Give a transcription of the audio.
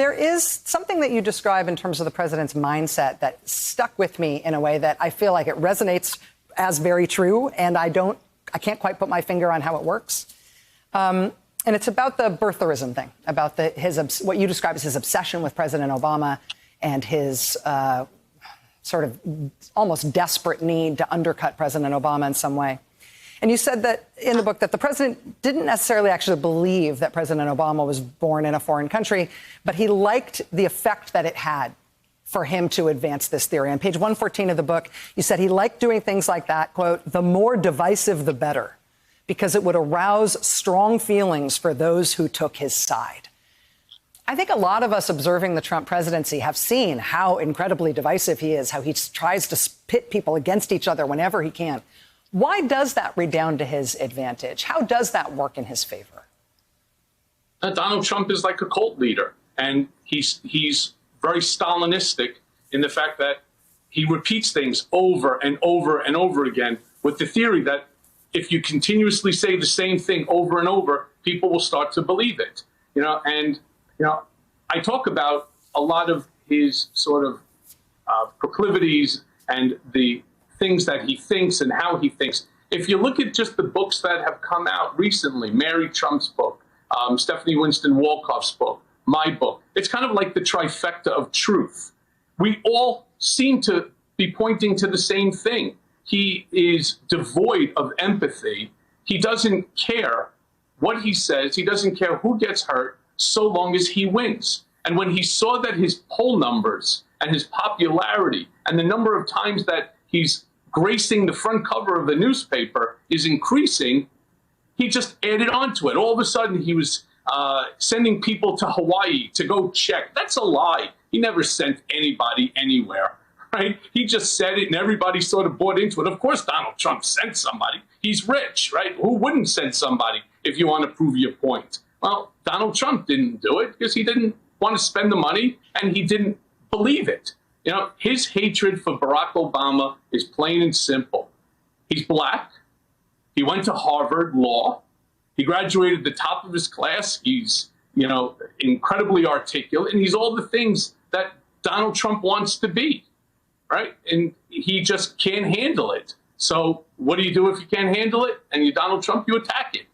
There is something that you describe in terms of the president's mindset that stuck with me in a way that I feel like it resonates as very true, and I can't quite put my finger on how it works. And it's about the birtherism thing, about what you describe as his obsession with President Obama and his sort of almost desperate need to undercut President Obama in some way. And you said that in the book that the president didn't necessarily actually believe that President Obama was born in a foreign country, but he liked the effect that it had for him to advance this theory. On page 114 of the book, you said he liked doing things like that, quote, the more divisive, the better, because it would arouse strong feelings for those who took his side. I think a lot of us observing the Trump presidency have seen how incredibly divisive he is, how he tries to pit people against each other whenever he can. Why does that redound to his advantage? How does that work in his favor? Donald Trump is like a cult leader, and he's very Stalinistic in the fact that he repeats things over and over and over again with the theory that if you continuously say the same thing over and over, people will start to believe it. I talk about a lot of his sort of proclivities and the things that he thinks and how he thinks. If you look at just the books that have come out recently, Mary Trump's book, Stephanie Winston Wolkoff's book, my book, it's kind of like the trifecta of truth. We all seem to be pointing to the same thing. He is devoid of empathy. He doesn't care what he says. He doesn't care who gets hurt so long as he wins. And when he saw that his poll numbers and his popularity and the number of times that he's gracing the front cover of the newspaper is increasing, he just added on to it. All of a sudden, he was sending people to Hawaii to go check. That's a lie. He never sent anybody anywhere, right? He just said it, and everybody sort of bought into it. Of course, Donald Trump sent somebody. He's rich, right? Who wouldn't send somebody if you want to prove your point? Well, Donald Trump didn't do it because he didn't want to spend the money, and he didn't believe it. His hatred for Barack Obama is plain and simple. He's black. He went to Harvard Law. He graduated the top of his class. He's, incredibly articulate. And he's all the things that Donald Trump wants to be, right? And he just can't handle it. So what do you do if you can't handle it and you're Donald Trump? You attack it.